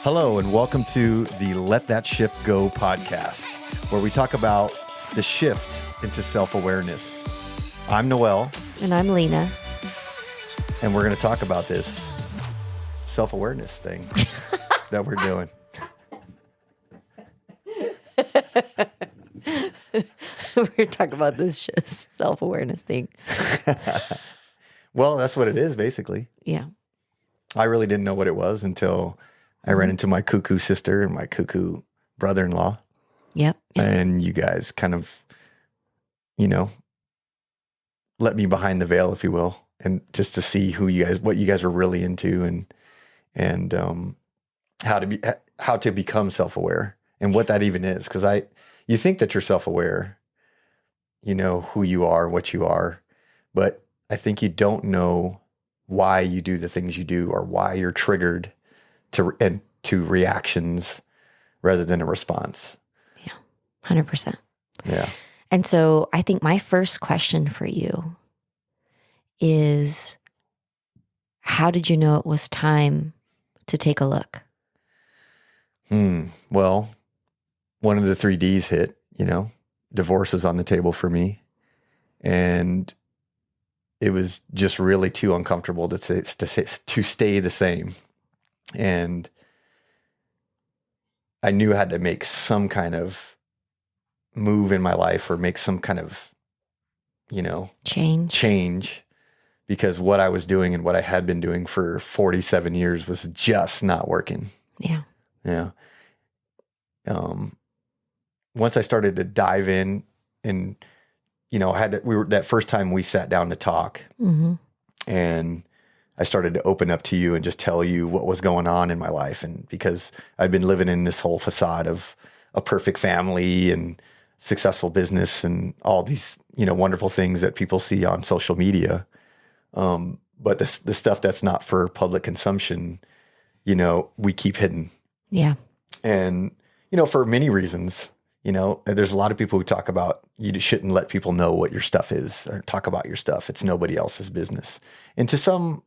Hello, and welcome to the Let That Shift Go podcast, where we talk about the shift into self-awareness. I'm Noel. And I'm Lena. And we're going to talk about this self-awareness thing that we're doing. We're going to talk about this self-awareness thing. Well, that's what it is, basically. Yeah. I really didn't know what it was until I ran into my cuckoo sister and my cuckoo brother-in-law. Yep. And you guys kind of, let me behind the veil, if you will, and just to see what you guys were really into and how to become self-aware and what that even is. Because you think that you're self-aware, you know who you are, what you are, but I think you don't know why you do the things you do or why you're triggered to reactions rather than a response. Yeah, 100%. Yeah. And so I think my first question for you is, how did you know it was time to take a look? Well, one of the 3Ds hit, divorce was on the table for me. And it was just really too uncomfortable to stay the same. And I knew I had to make some kind of move in my life or make some kind of, change because what I was doing and what I had been doing for 47 years was just not working. Yeah. Yeah. Once I started to dive in and, that first time we sat down to talk and I started to open up to you and just tell you what was going on in my life. And because I'd been living in this whole facade of a perfect family and successful business and all these, wonderful things that people see on social media. But the stuff that's not for public consumption, we keep hidden. Yeah. And, for many reasons, there's a lot of people who talk about you shouldn't let people know what your stuff is or talk about your stuff. It's nobody else's business. And to some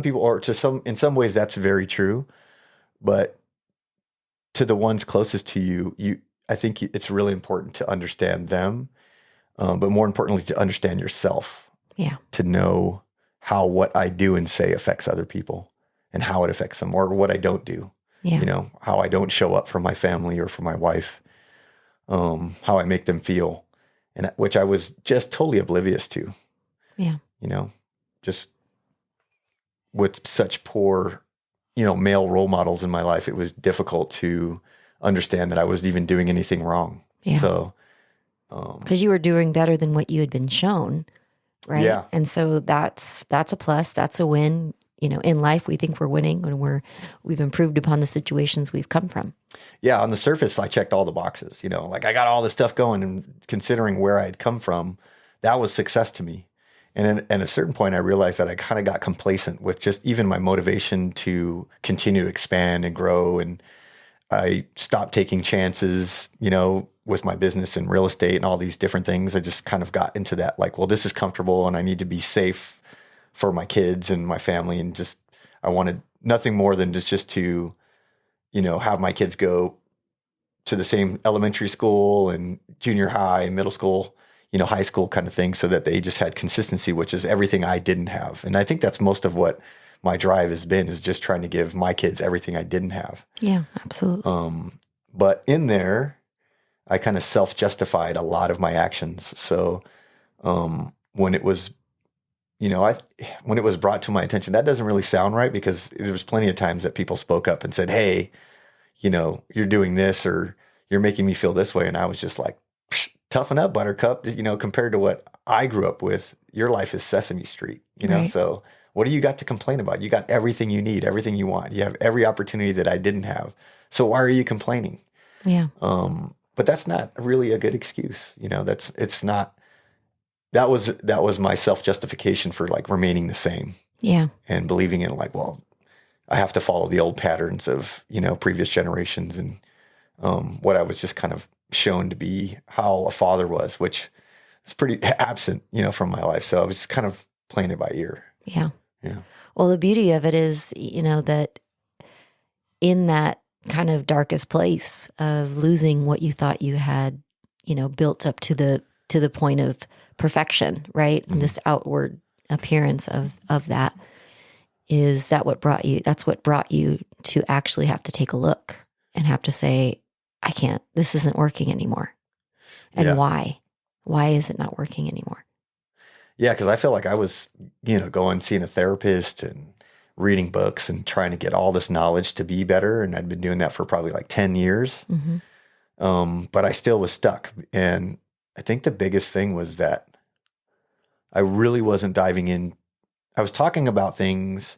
people, or in some ways that's very true, but to the ones closest to you, I think it's really important to understand them, but more importantly, to understand yourself. Yeah. To know how what I do and say affects other people and how it affects them, or what I don't do. Yeah. How I don't show up for my family or for my wife, how I make them feel, and which I was just totally oblivious to. Yeah. Just with such poor, male role models in my life, it was difficult to understand that I was even doing anything wrong. Yeah. So, because you were doing better than what you had been shown, right? Yeah. And so that's a plus. That's a win. In life, we think we're winning when we've improved upon the situations we've come from. Yeah, on the surface, I checked all the boxes. Like I got all this stuff going, and considering where I had come from, that was success to me. And at a certain point, I realized that I kind of got complacent with just even my motivation to continue to expand and grow. And I stopped taking chances, with my business and real estate and all these different things. I just kind of got into that, like, well, this is comfortable and I need to be safe for my kids and my family. And just, I wanted nothing more than just to, have my kids go to the same elementary school and junior high, middle school, high school kind of thing, so that they just had consistency, which is everything I didn't have. And I think that's most of what my drive has been, is just trying to give my kids everything I didn't have. Yeah, absolutely. But in there, I kind of self-justified a lot of my actions. So when it was, when it was brought to my attention, that doesn't really sound right, because there was plenty of times that people spoke up and said, hey, you're doing this, or you're making me feel this way. And I was just like, toughen up, buttercup. Compared to what I grew up with, your life is Sesame Street, Right. So what do you got to complain about? You got everything you need, everything you want. You have every opportunity that I didn't have. So why are you complaining? Yeah. But that's not really a good excuse. It's not, that was my self-justification for like remaining the same. Yeah. And believing in like, well, I have to follow the old patterns of, previous generations and what I was just kind of shown to be how a father was, which is pretty absent, from my life. So I was kind of playing it by ear. Yeah. Yeah. Well, the beauty of it is, that in that kind of darkest place of losing what you thought you had, built up to the point of perfection, right? And this outward appearance of that, is that what brought you, that's what brought you to actually have to take a look and have to say, I can't, this isn't working anymore. And Yeah. why is it not working anymore? Yeah, because I feel like I was, going seeing a therapist and reading books and trying to get all this knowledge to be better. And I'd been doing that for probably like 10 years. But I still was stuck. And I think the biggest thing was that I really wasn't diving in. I was talking about things,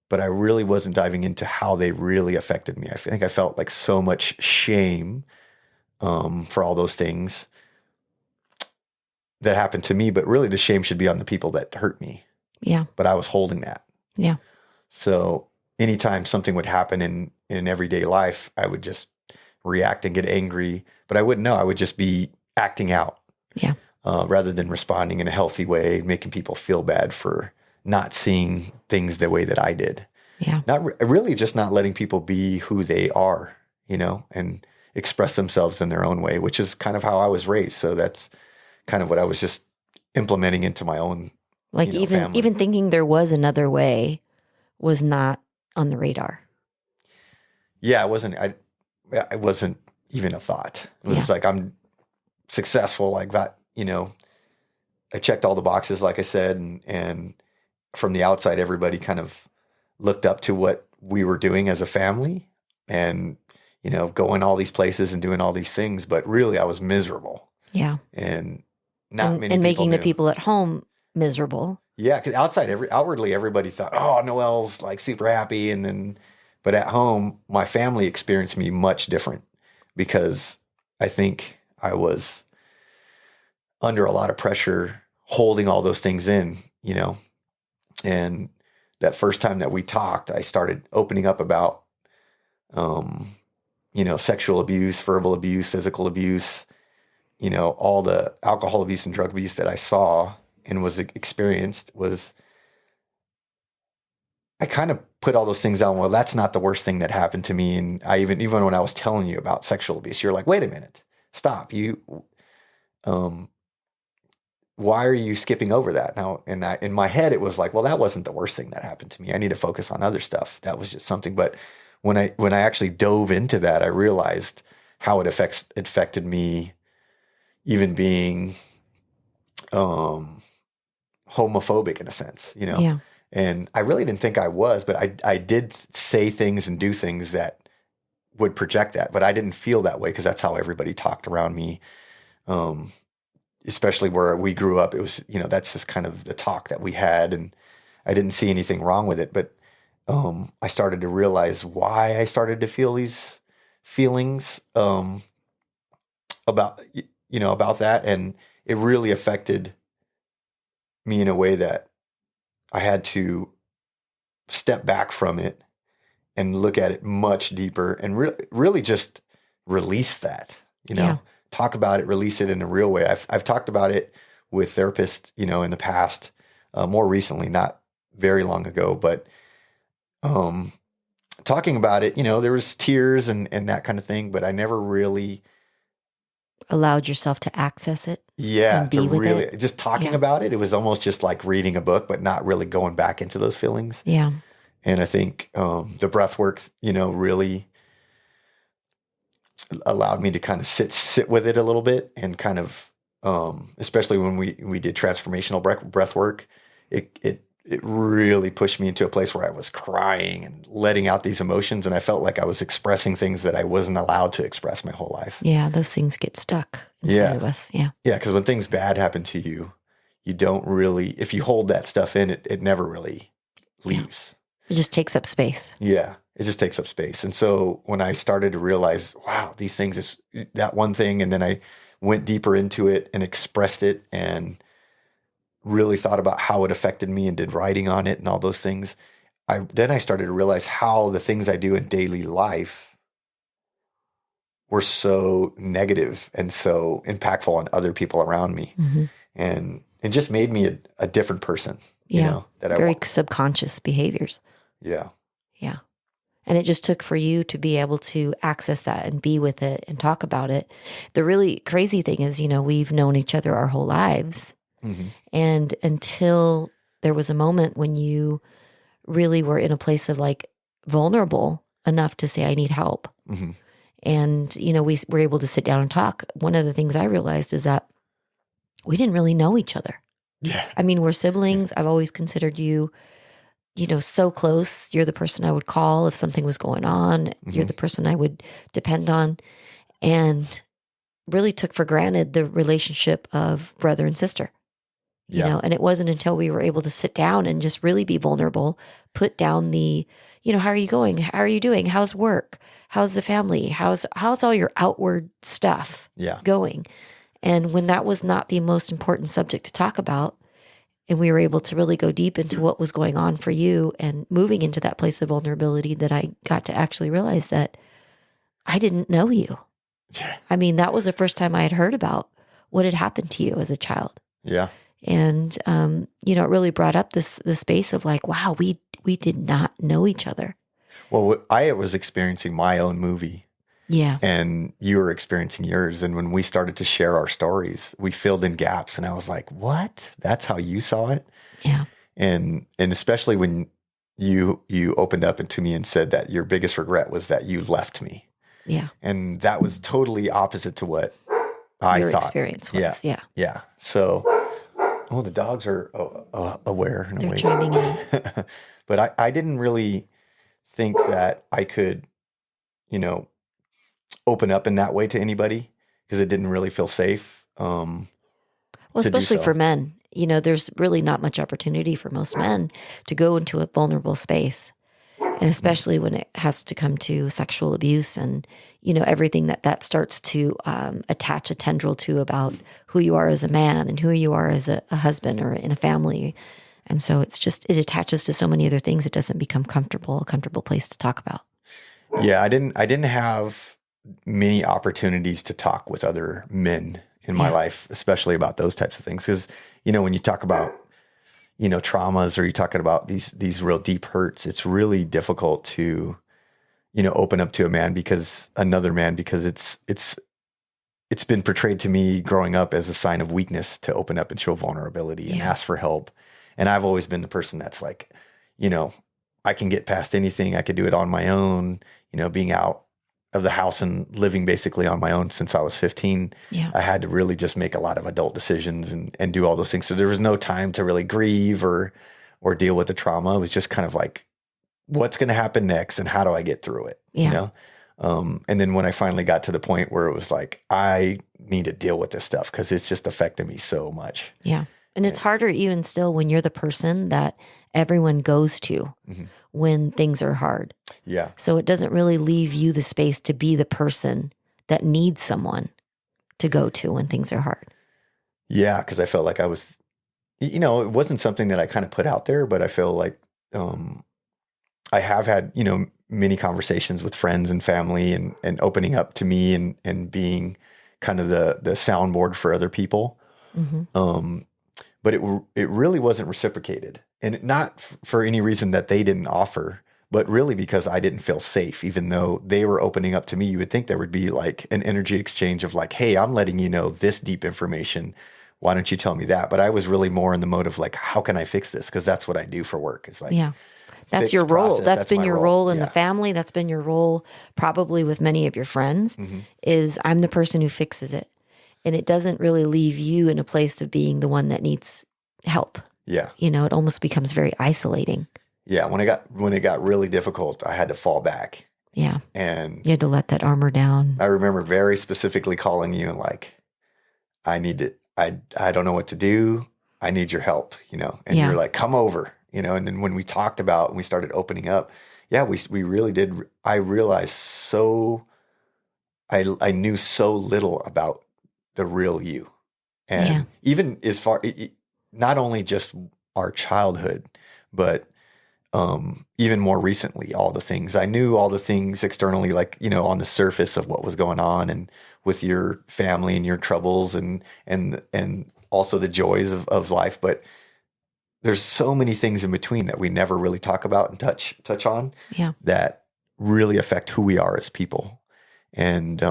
but I really wasn't diving into how they really affected me. I think I felt like so much shame for all those things that happened to me, but really the shame should be on the people that hurt me. Yeah. But I was holding that. Yeah. So anytime something would happen in everyday life, I would just react and get angry, but I wouldn't know. I would just be acting out. Yeah. Rather than responding in a healthy way, making people feel bad for not seeing things the way that I did. Yeah. Really just not letting people be who they are, and express themselves in their own way, which is kind of how I was raised. So that's kind of what I was just implementing into my own, like family. even thinking there was another way was not on the radar. Yeah, it wasn't even a thought. It was like, I'm successful. Like that, I checked all the boxes, like I said, and from the outside, everybody kind of looked up to what we were doing as a family and, going all these places and doing all these things. But really, I was miserable. Yeah. And not many and people making knew. the people at home miserable. Yeah, because outwardly, everybody thought, oh, Noel's like super happy. But at home, my family experienced me much different because I think I was under a lot of pressure holding all those things in, and that first time that we talked, I started opening up about, sexual abuse, verbal abuse, physical abuse, all the alcohol abuse and drug abuse that I saw and was experienced. I kind of put all those things out. Well, that's not the worst thing that happened to me. And I even when I was telling you about sexual abuse, you're like, wait a minute, stop. Why are you skipping over that now? And in my head, it was like, well, that wasn't the worst thing that happened to me. I need to focus on other stuff. That was just something. But when I actually dove into that, I realized how it affected me, even being homophobic in a sense, Yeah. And I really didn't think I was, but I did say things and do things that would project that, but I didn't feel that way because that's how everybody talked around me. Especially where we grew up, it was, that's just kind of the talk that we had, and I didn't see anything wrong with it. But I started to realize why I started to feel these feelings about that, and it really affected me in a way that I had to step back from it and look at it much deeper and really just release that, Yeah. talk about it, release it in a real way. I've talked about it with therapists, in the past, more recently, not very long ago, but talking about it, there was tears and that kind of thing, but I never really allowed yourself to access it. Yeah, and be to with really it. just talking Yeah. about it. It was almost just like reading a book, but not really going back into those feelings. Yeah. And I think the breath work, really allowed me to kind of sit with it a little bit, and kind of, especially when we did transformational breath work, it really pushed me into a place where I was crying and letting out these emotions, and I felt like I was expressing things that I wasn't allowed to express my whole life. Yeah. Those things get stuck inside of us. Yeah. Yeah, because when things bad happen to you, you don't really, if you hold that stuff in, it never really leaves. It just takes up space. Yeah, it just takes up space. And so when I started to realize, wow, these things is that one thing, and then I went deeper into it and expressed it and really thought about how it affected me and did writing on it and all those things. Then I started to realize how the things I do in daily life were so negative and so impactful on other people around me. Mm-hmm. And it just made me a different person, Yeah. that Very subconscious behaviors. Yeah. Yeah. And it just took for you to be able to access that and be with it and talk about it. The really crazy thing is, we've known each other our whole lives. Mm-hmm. And until there was a moment when you really were in a place of like vulnerable enough to say, I need help. Mm-hmm. And, we were able to sit down and talk. One of the things I realized is that we didn't really know each other. Yeah. I mean, we're siblings. I've always considered you, so close. You're the person I would call if something was going on. Mm-hmm. You're the person I would depend on. And really took for granted the relationship of brother and sister. And it wasn't until we were able to sit down and just really be vulnerable, put down the, how are you going? How are you doing? How's work? How's the family? How's all your outward stuff going? And when that was not the most important subject to talk about, and we were able to really go deep into what was going on for you and moving into that place of vulnerability, that I got to actually realize that I didn't know you. Yeah. I mean, that was the first time I had heard about what had happened to you as a child. Yeah. And, it really brought up this space of like, wow, we did not know each other. Well, I was experiencing my own movie. Yeah. And you were experiencing yours. And when we started to share our stories, we filled in gaps. And I was like, what? That's how you saw it? Yeah. And especially when you opened up to me and said that your biggest regret was that you left me. Yeah. And that was totally opposite to what Your thought. experience was. Yeah. Yeah. So, the dogs are aware. And They're awake. chiming in. But I didn't really think that I could, open up in that way to anybody because it didn't really feel safe. Well, especially for men, there's really not much opportunity for most men to go into a vulnerable space. And especially when it has to come to sexual abuse and, everything that starts to attach a tendril to about who you are as a man and who you are as a husband or in a family. And so it attaches to so many other things. It doesn't become a comfortable place to talk about. Yeah, I didn't have many opportunities to talk with other men in my life, especially about those types of things. Because, when you talk about, traumas or you're talking about these real deep hurts, it's really difficult to, open up to another man because it's been portrayed to me growing up as a sign of weakness to open up and show vulnerability and ask for help. And I've always been the person that's like, I can get past anything. I could do it on my own, being out of the house and living basically on my own since I was 15. Yeah. I had to really just make a lot of adult decisions and do all those things. So there was no time to really grieve or deal with the trauma. It was just kind of like, what's going to happen next and how do I get through it? Yeah. And then when I finally got to the point where it was like, I need to deal with this stuff because it's just affecting me so much. Yeah. And it's harder even still when you're the person that everyone goes to when things are hard. Yeah. So it doesn't really leave you the space to be the person that needs someone to go to when things are hard. Yeah, because I felt like I was, it wasn't something that I kind of put out there, but I feel like I have had, many conversations with friends and family and opening up to me and being kind of the soundboard for other people. Mm-hmm. But it really wasn't reciprocated, and not for any reason that they didn't offer, but really because I didn't feel safe, even though they were opening up to me. You would think there would be like an energy exchange of like, hey, I'm letting you know this deep information. Why don't you tell me that? But I was really more in the mode of like, how can I fix this? Because that's what I do for work. It's like, that's your role. Process. That's been my your role. role in the family. That's been your role probably with many of your friends is I'm the person who fixes it. And it doesn't really leave you in a place of being the one that needs help. Yeah. It almost becomes very isolating. Yeah. When it got really difficult, I had to fall back. Yeah. And you had to let that armor down. I remember very specifically calling you and like, I don't know what to do. I need your help, and you're like, come over, and then when we talked about and we started opening up, we really did. I realized I knew so little about the real you. And even as far, not only just our childhood, but even more recently, all the things I knew, all the things externally, like, on the surface of what was going on and with your family and your troubles and also the joys of life. But there's so many things in between that we never really talk about and touch on Yeah. that really affect who we are as people. And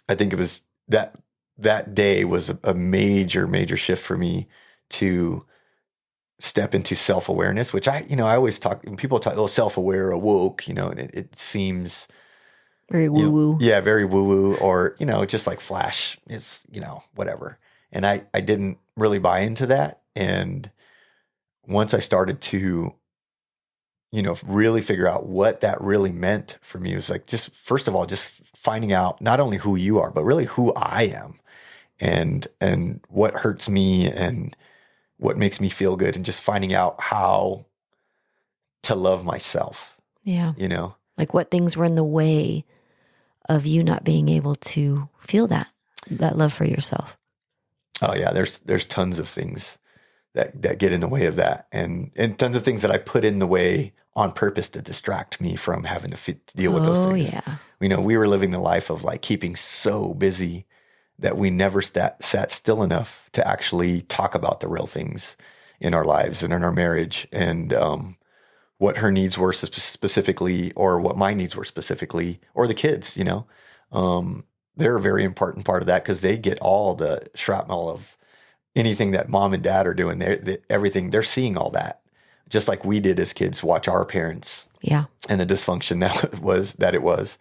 I think it was that day was a major shift for me to step into self-awareness, which I always talk, when people talk, oh, self-aware, awoke, and it seems Very woo woo. yeah, very woo-woo, or, just like flash, it's, whatever. And I didn't really buy into that. And once I started to, really figure out what that really meant for me, it was like, just first of all, just finding out not only who you are, but really who I am, and what hurts me and what makes me feel good, and just finding out how to love myself. Yeah. you know Like what things were in the way of you not being able to feel that love for yourself. Oh yeah, there's tons of things that get in the way of that, and tons of things that I put in the way on purpose to distract me from having to deal with those things. Yeah. We were living the life of like keeping so busy that we never sat still enough to actually talk about the real things in our lives and in our marriage, and what her needs were specifically, or what my needs were specifically, or the kids. They're a very important part of that, because they get all the shrapnel of anything that mom and dad are doing. Everything, they're seeing all that, just like we did as kids, watch our parents. Yeah. And the dysfunction that it was.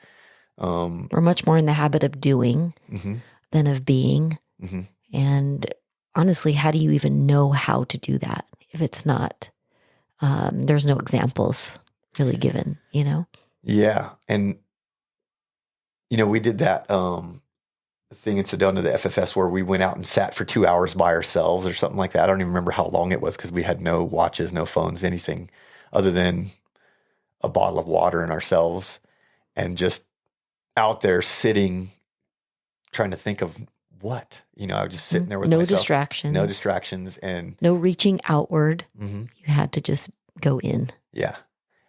We're much more in the habit of doing Mm-hmm. than of being. Mm-hmm. And honestly, how do you even know how to do that if it's not, there's no examples really given, Yeah. And, we did that thing in Sedona, the FFS, where we went out and sat for 2 hours by ourselves or something like that. I don't even remember how long it was, because we had no watches, no phones, anything other than a bottle of water and ourselves, and just out there sitting, trying to think of what, I was just sitting there with no myself. distractions, No distractions. And no reaching outward. mm-hmm. You had to just go in. Yeah.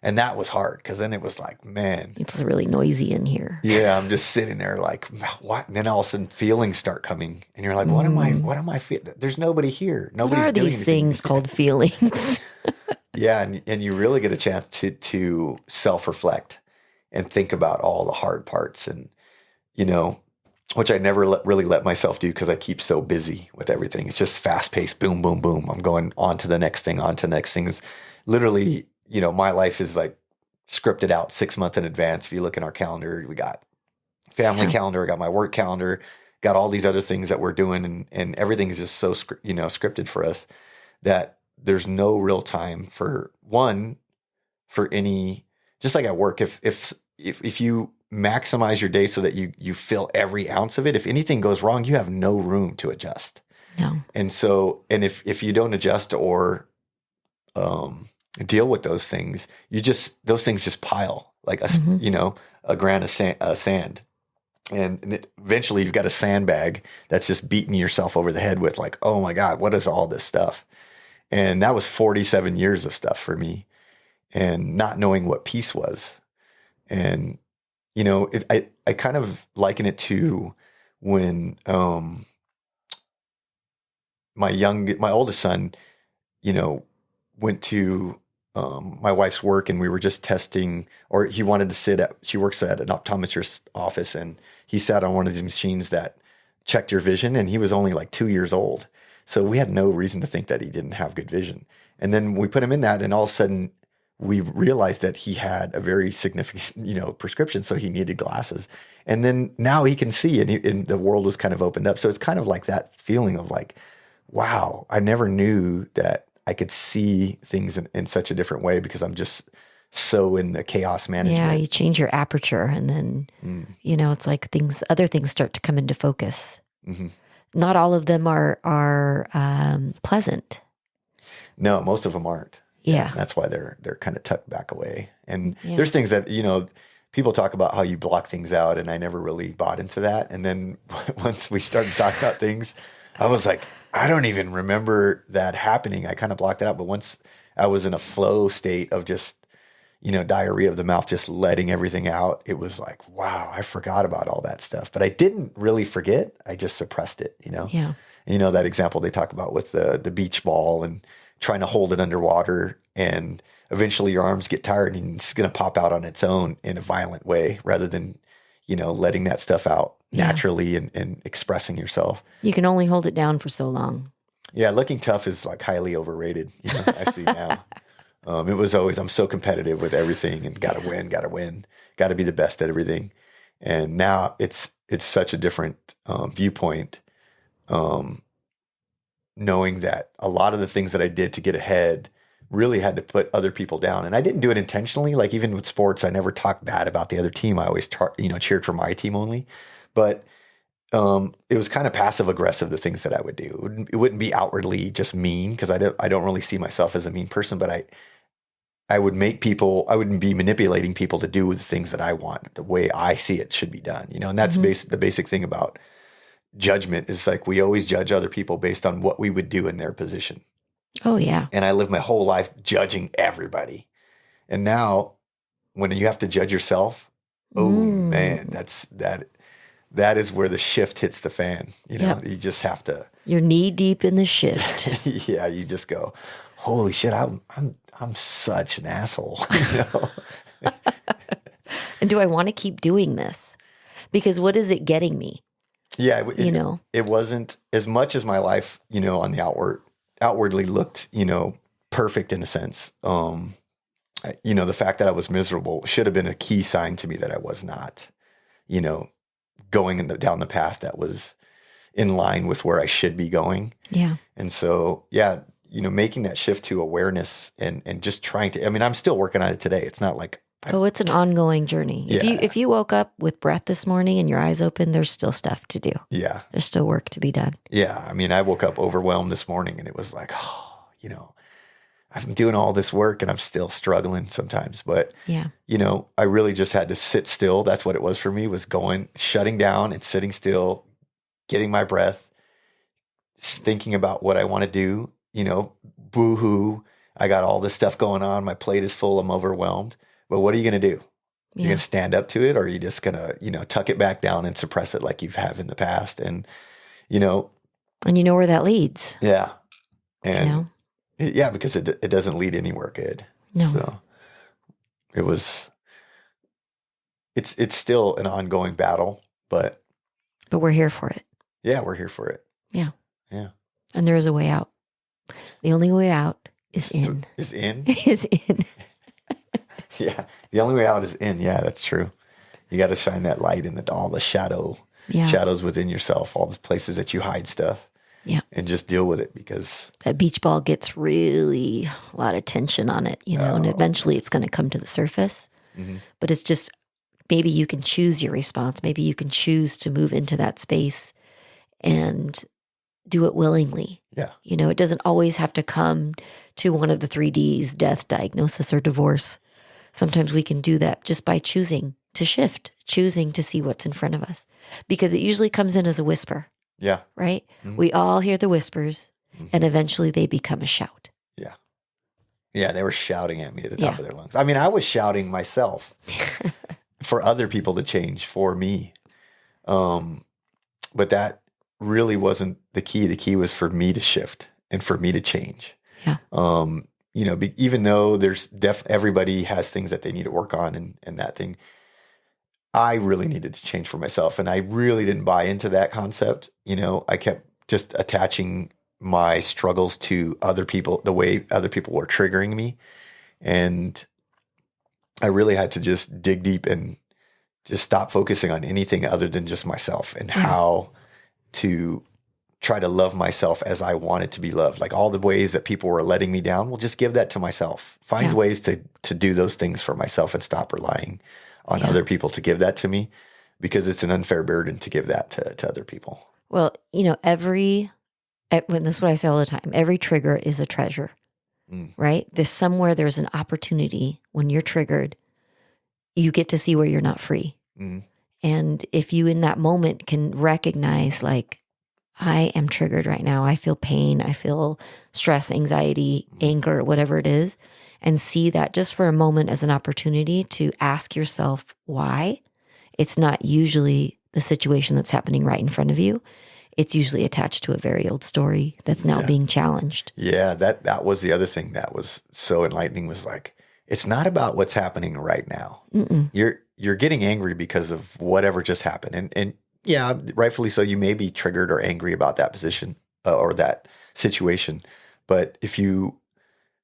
And that was hard, because then it was like, man, It's really noisy in here. yeah, I'm just sitting there like, what? And then all of a sudden feelings start coming, and you're like, what am I feeling? There's nobody here. Nobody's What are doing these anything. things called feelings? Yeah. And you really get a chance to self-reflect and think about all the hard parts, and, which I never really let myself do, because I keep so busy with everything. It's just fast paced, boom, boom, boom. I'm going on to the next thing, on to the next thing. Is literally, my life is like scripted out 6 months in advance. If you look in our calendar, we got family calendar, I got my work calendar, got all these other things that we're doing, and everything is just so scripted for us, that there's no real time for any, just like at work. If you maximize your day so that you fill every ounce of it, if anything goes wrong, you have no room to adjust. No. And so, and if you don't adjust or deal with those things, those things just pile like a grain of sand. And eventually you've got a sandbag that's just beating yourself over the head with like, oh my God, what is all this stuff? And that was 47 years of stuff for me, and not knowing what peace was. And, I kind of liken it to when my oldest son, went to my wife's work, and we were just testing, or he wanted to she works at an optometrist's office, and he sat on one of these machines that checked your vision, and he was only like 2 years old. So we had no reason to think that he didn't have good vision. And then we put him in that, and all of a sudden we realized that he had a very significant, prescription. So he needed glasses. And then now he can see, and the world was kind of opened up. So it's kind of like that feeling of like, wow, I never knew that I could see things in such a different way, because I'm just so in the chaos management. Yeah, you change your aperture, and then, it's like other things start to come into focus. Mm-hmm. Not all of them are pleasant. No, most of them aren't. Yeah. That's why they're kind of tucked back away. And there's things that, people talk about how you block things out, and I never really bought into that. And then once we started talking about things, I was like, I don't even remember that happening. I kind of blocked it out. But once I was in a flow state of just, diarrhea of the mouth, just letting everything out, it was like, wow, I forgot about all that stuff. But I didn't really forget. I just suppressed it, Yeah. And, that example they talk about with the beach ball, and trying to hold it underwater, and eventually your arms get tired and it's going to pop out on its own in a violent way rather than, letting that stuff out naturally and expressing yourself. You can only hold it down for so long. Yeah, looking tough is like highly overrated. I see now. It was always, I'm so competitive with everything and got to be the best at everything. And now it's such a different viewpoint, knowing that a lot of the things that I did to get ahead really had to put other people down. And I didn't do it intentionally. Like even with sports, I never talked bad about the other team. I always, cheered for my team only. But it was kind of passive aggressive, the things that I would do. It wouldn't be outwardly just mean, because I don't really see myself as a mean person, but I would be manipulating people to do the things that I want, the way I see it should be done, and that's the basic thing about judgment is like, we always judge other people based on what we would do in their position. Oh yeah. And I lived my whole life judging everybody. And now when you have to judge yourself, oh man, that is where the shift hits the fan. You just have to. You're knee deep in the shift. Yeah, you just go, holy shit, I'm such an asshole. And do I want to keep doing this? Because what is it getting me? Yeah, it wasn't as much as my life, on the outwardly looked, perfect in a sense. The fact that I was miserable should have been a key sign to me that I was not, going down the path that was in line with where I should be going. Yeah. And so, making that shift to awareness and just trying to, I'm still working on it today. It's not like, it's an ongoing journey. Yeah. If you woke up with breath this morning and your eyes open, there's still stuff to do. Yeah. There's still work to be done. Yeah. I woke up overwhelmed this morning and it was like, I'm doing all this work and I'm still struggling sometimes. But, yeah, I really just had to sit still. That's what it was for me, was shutting down and sitting still, getting my breath, thinking about what I want to do, boo-hoo. I got all this stuff going on. My plate is full. I'm overwhelmed. But what are you going to do? You're going to stand up to it, or are you just going to, tuck it back down and suppress it like you have in the past? And, and you know where that leads. Yeah. And yeah, because it doesn't lead anywhere good. No. So it's still an ongoing battle, but we're here for it. Yeah, we're here for it. Yeah. Yeah. And there is a way out. The only way out is in. Is in? Is in. Yeah. The only way out is in. Yeah, that's true. You got to shine that light in all the shadows within yourself, all the places that you hide stuff. Yeah. And just deal with it, because that beach ball gets really a lot of tension on it, and eventually it's going to come to the surface. Mm-hmm. But it's just, maybe you can choose your response. Maybe you can choose to move into that space and do it willingly. Yeah. It doesn't always have to come to one of the 3Ds, death, diagnosis, or divorce. Sometimes we can do that just by choosing to shift, choosing to see what's in front of us, because it usually comes in as a whisper. Yeah. Right? Mm-hmm. We all hear the whispers, and eventually they become a shout. Yeah. Yeah, they were shouting at me at the top of their lungs. I was shouting myself for other people to change for me. But that really wasn't the key. The key was for me to shift and for me to change. Yeah. Even though there's everybody has things that they need to work on and that thing, I really needed to change for myself. And I really didn't buy into that concept. I kept just attaching my struggles to other people, the way other people were triggering me. And I really had to just dig deep and just stop focusing on anything other than just myself and how to try to love myself as I wanted to be loved. Like all the ways that people were letting me down, well, just give that to myself. Find ways to do those things for myself and stop relying on other people to give that to me, because it's an unfair burden to give that to other people. Well, this is what I say all the time, every trigger is a treasure, right? There's an opportunity when you're triggered, you get to see where you're not free. Mm. And if you in that moment can recognize, like, I am triggered right now, I feel pain, I feel stress, anxiety, anger, whatever it is, and see that just for a moment as an opportunity to ask yourself why. It's not usually the situation that's happening right in front of you. it's usually attached to a very old story that's now being challenged. Yeah, that was the other thing that was so enlightening, was like, it's not about what's happening right now. Mm-mm. You're getting angry because of whatever just happened. And yeah, rightfully so, you may be triggered or angry about that position or that situation. But if you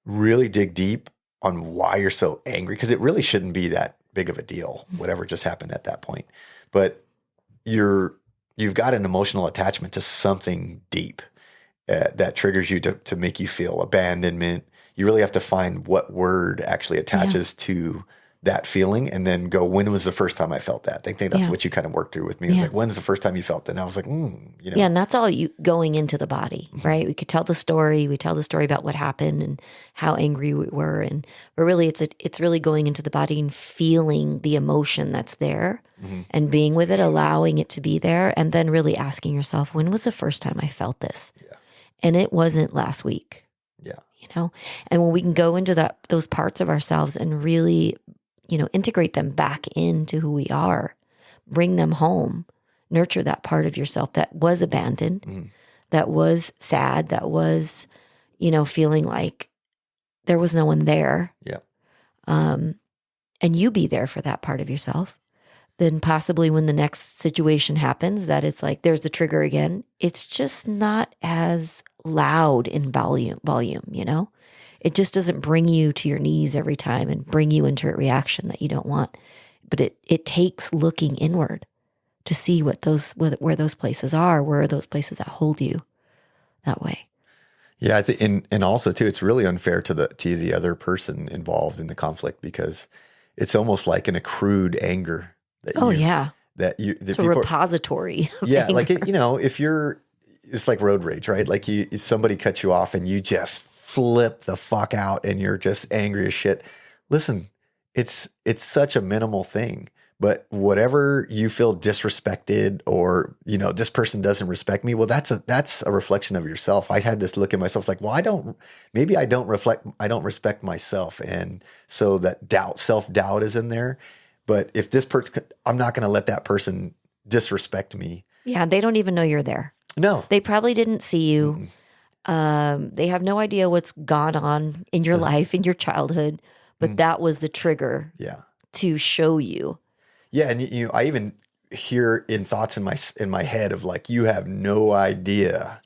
really dig deep on why you're so angry, because it really shouldn't be that big of a deal, whatever just happened at that point. But you've got an emotional attachment to something deep that triggers you to make you feel abandonment. You really have to find what word actually attaches to that feeling, and then go, when was the first time I felt that? I think that's what you kind of worked through with me. It's like, when's the first time you felt that? And I was like, Yeah, and that's all you going into the body, right? We could tell the story. We tell the story about what happened and how angry we were, but really, it's really going into the body and feeling the emotion that's there, and being with it, allowing it to be there, and then really asking yourself, when was the first time I felt this? Yeah. And it wasn't last week. Yeah. And when we can go into those parts of ourselves and really, integrate them back into who we are, bring them home, nurture that part of yourself that was abandoned, that was sad, that was, feeling like there was no one there. Yeah. And you be there for that part of yourself. Then possibly when the next situation happens, that it's like, there's the trigger again. It's just not as loud in volume, It just doesn't bring you to your knees every time and bring you into a reaction that you don't want. But it takes looking inward to see where those places are, where are those places that hold you that way. Yeah, I think, and also too, it's really unfair to the other person involved in the conflict, because it's almost like an accrued anger that it's a repository of anger. like if it's like road rage, right? Like somebody cuts you off and you just flip the fuck out and you're just angry as shit. Listen, it's such a minimal thing, but whatever you feel disrespected, or this person doesn't respect me, well, that's a reflection of yourself. I had to look at myself like, well, I don't respect myself, and so that self-doubt is in there. But if this person, I'm not going to let that person disrespect me. Yeah, they don't even know you're there. No, they probably didn't see you. They have no idea what's gone on in your life, in your childhood, but that was the trigger to show you. Yeah. And I even hear in thoughts in my head of like, you have no idea,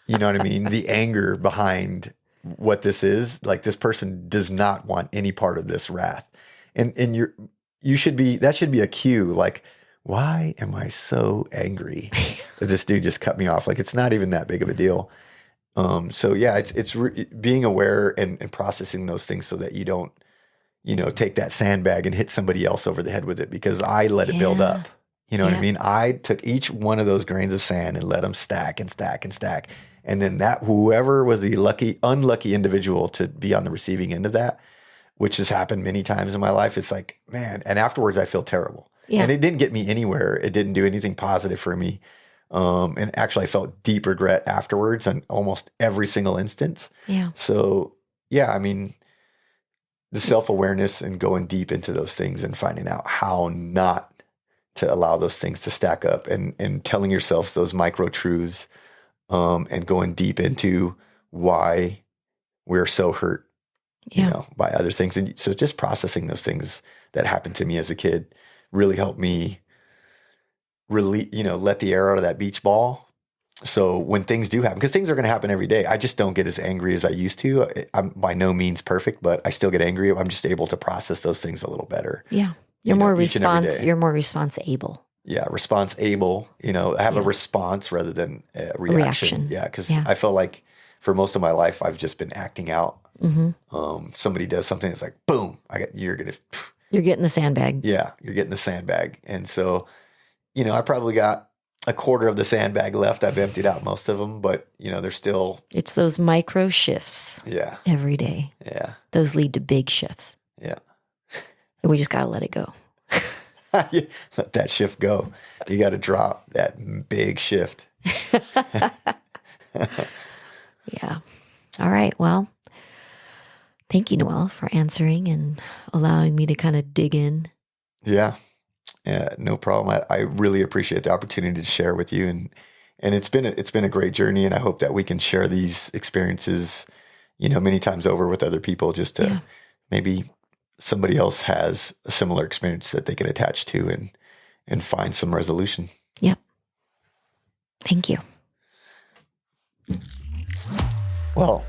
you know what I mean? The anger behind what this is. Like, this person does not want any part of this wrath. And that should be a cue. Like, why am I so angry that this dude just cut me off? Like, it's not even that big of a deal. So yeah, it's being aware and processing those things so that you don't, take that sandbag and hit somebody else over the head with it, because I let it build up. You know what I mean? I took each one of those grains of sand and let them stack and stack and stack. And then whoever was the unlucky individual to be on the receiving end of that, which has happened many times in my life, it's like, man, and afterwards I feel terrible. Yeah. And it didn't get me anywhere. It didn't do anything positive for me. And actually I felt deep regret afterwards on almost every single instance. Yeah. So yeah, I mean, the self-awareness and going deep into those things and finding out how not to allow those things to stack up, and telling yourself those micro truths, and going deep into why we're so hurt, by other things. And so just processing those things that happened to me as a kid really helped me really, let the air out of that beach ball. So when things do happen, because things are going to happen every day, I just don't get as angry as I used to. I'm by no means perfect, but I still get angry. I'm just able to process those things a little better. Yeah. You're more response able. Yeah. Response able, I have a response rather than a reaction. Yeah. Cause I feel like for most of my life, I've just been acting out. Mm-hmm. Somebody does something, it's like, boom, you're getting the sandbag. Yeah. You're getting the sandbag. And so, I probably got a quarter of the sandbag left. I've emptied out most of them, but there's still. It's those micro shifts. Yeah. Every day. Yeah. Those lead to big shifts. Yeah. And we just got to let it go. Let that shift go. You got to drop that big shift. Yeah. All right. Well, thank you, Noel, for answering and allowing me to kind of dig in. Yeah. Yeah, no problem. I really appreciate the opportunity to share with you And it's been a great journey, and I hope that we can share these experiences, many times over with other people, just to maybe somebody else has a similar experience that they can attach to and find some resolution. Yep. Thank you. Well,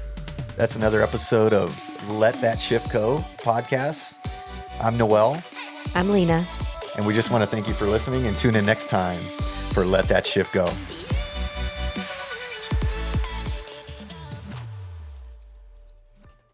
that's another episode of Let That Shift Go podcast. I'm Noel. I'm Lena. And we just want to thank you for listening, and tune in next time for Let That Shift Go.